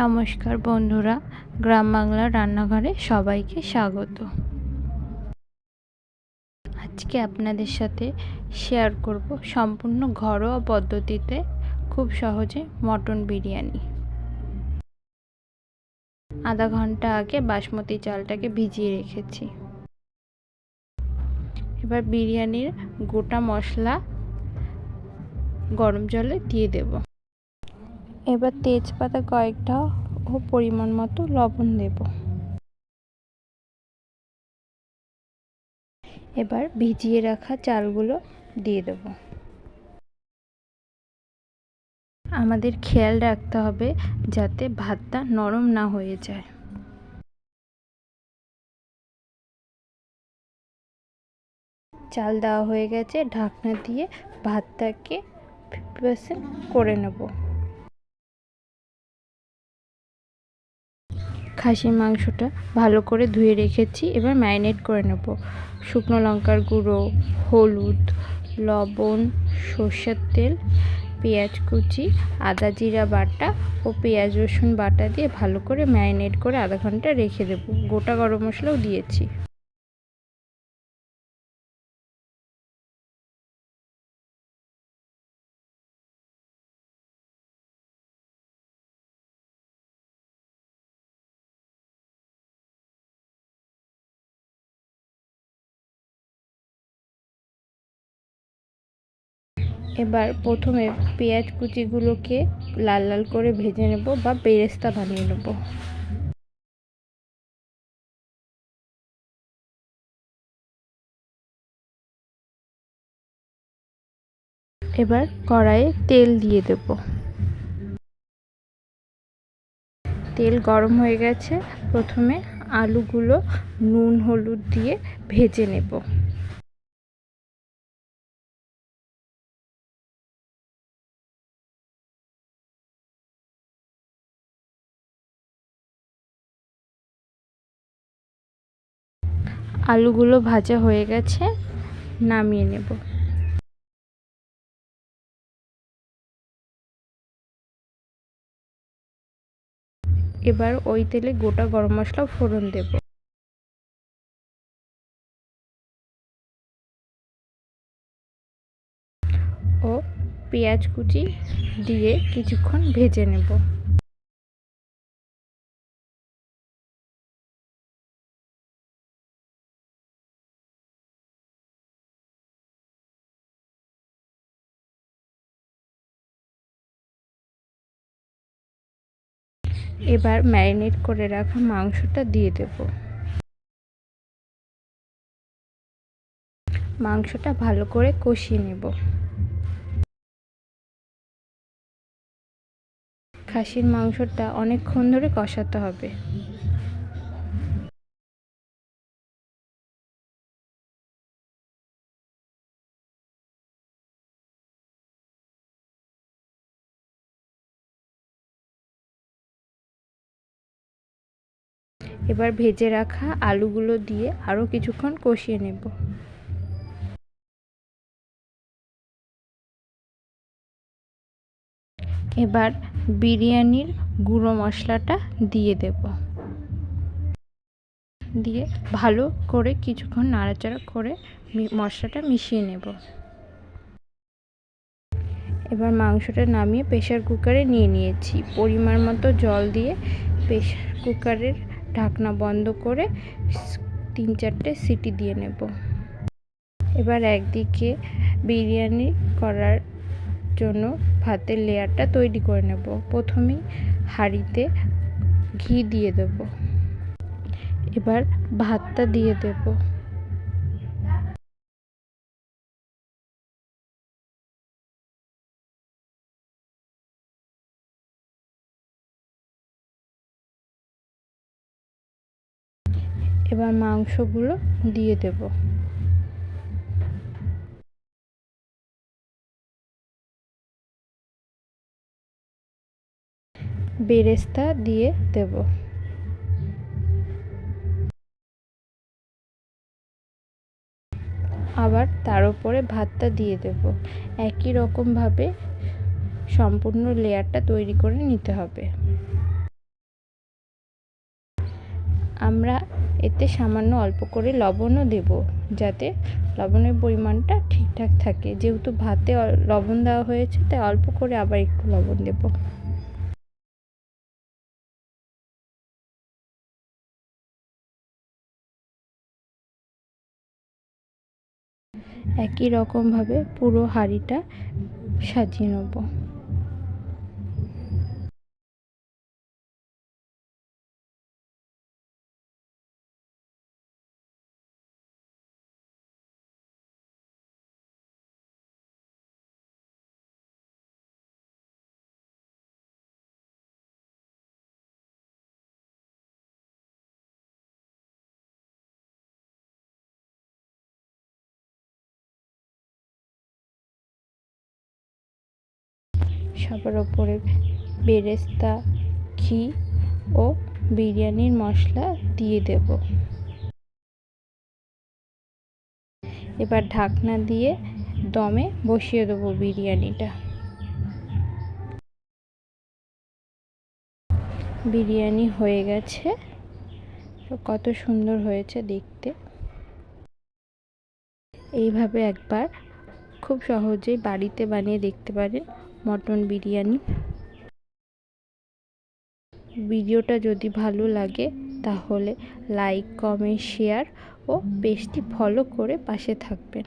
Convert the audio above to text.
নমস্কার বন্ধুরা, গ্রাম বাংলার রান্নাঘরে সবাইকে স্বাগত। আজকে আপনাদের সাথে শেয়ার করব সম্পূর্ণ ঘরোয়া পদ্ধতিতে খুব সহজে মটন বিরিয়ানি। আধা ঘন্টা আগে বাসমতি চালটাকে ভিজিয়ে রেখেছি। এবার বিরিয়ানির গোটা মশলা গরম জলে দিয়ে দেব। এবার তেজপাতা কয়েকটা ও পরিমাণ মতো লবণ দেব। এবার ভিজিয়ে রাখা চালগুলো দিয়ে দেব। আমাদের খেয়াল রাখতে হবে যাতে ভাতটা নরম না হয়ে যায়। চাল দেওয়া হয়ে গেছে, ঢাকনা দিয়ে ভাতটাকে 50% করে নেব। খাসির মাংসটা ভালো করে ধুয়ে রেখেছি, এবার ম্যারিনেট করে নেব। শুকনো লঙ্কার গুঁড়ো, হলুদ, লবণ, সর্ষের তেল, পেঁয়াজ কুচি, আদা জিরা বাটা ও পেঁয়াজ রসুন বাটা দিয়ে ভালো করে ম্যারিনেট করে আধা ঘন্টা রেখে দেব। গোটা গরম মশলাও দিয়েছি। এবার প্রথমে পেঁয়াজ কুচিগুলোকে লাল লাল করে ভেজে নেব বা বেরেস্তা বানিয়ে নেব। এবার কড়াইয়ে তেল দিয়ে দেব। তেল গরম হয়ে গেছে, প্রথমে আলুগুলো নুন হলুদ দিয়ে ভেজে নেব। আলুগুলো ভাজা হয়ে গেছে, নামিয়ে নেব। এবার ওই তেলে গোটা গরম মশলা ফোড়ন দেব। ও পেঁয়াজ কুচি দিয়ে কিছুক্ষণ ভেজে নেব। এবার ম্যারিনেট করে রাখা মাংসটা দিয়ে দেব। মাংসটা ভালো করে কষিয়ে নেব। খাসির মাংসটা অনেকক্ষণ ধরে কষাতে হবে। এবার ভেজে রাখা আলুগুলো দিয়ে আরও কিছুক্ষণ কষিয়ে নেব। এবার বিরিয়ানির গুঁড়ো মশলাটা দিয়ে দেব। দিয়ে ভালো করে কিছুক্ষণ নাড়াচাড়া করে মশলাটা মিশিয়ে নেব। এবার মাংসটা নামিয়ে প্রেসার কুকারে নিয়ে নিয়েছি। পরিমাণ মতো জল দিয়ে প্রেসার কুকারের ঢাকনা বন্ধ করে 3-4টে সিটি দিয়ে নেব। এবার একদিকে বিরিয়ানি করার জন্য ভাতের লেয়ারটা তৈরি করে নেব। প্রথমেই হাঁড়িতে ঘি দিয়ে দেব। এবার ভাতটা দিয়ে দেব। এবার মাংসগুলো দিয়ে দেব। বেরেস্তা দিয়ে দেব। আবার তার উপরে ভাতটা দিয়ে দেব। একই রকমভাবে সম্পূর্ণ লেয়ারটা তৈরি করে নিতে হবে। আমরা এতে সামান্য অল্প করে লবণও দেব, যাতে লবণের পরিমাণটা ঠিকঠাক থাকে। যেহেতু ভাতে লবণ দেওয়া হয়েছে, তাই অল্প করে আবার একটু লবণ দেব। একই রকমভাবে পুরো হাঁড়িটা সাজিয়ে নেব। সবার ওপরে বেরেস্তা, ঘি ও বিরিয়ানির মশলা দিয়ে দেব। এবার ঢাকনা দিয়ে দমে বসিয়ে দেবো বিরিয়ানিটা। বিরিয়ানি হয়ে গেছে, কত সুন্দর হয়েছে দেখতে। এইভাবে একবার খুব সহজেই বাড়িতে বানিয়ে দেখতে পারেন মটন বিরিয়ানি। ভিডিওটা যদি ভালো লাগে তাহলে লাইক, কমেন্ট, শেয়ার ও পেজটি ফলো করে পাশে থাকবেন।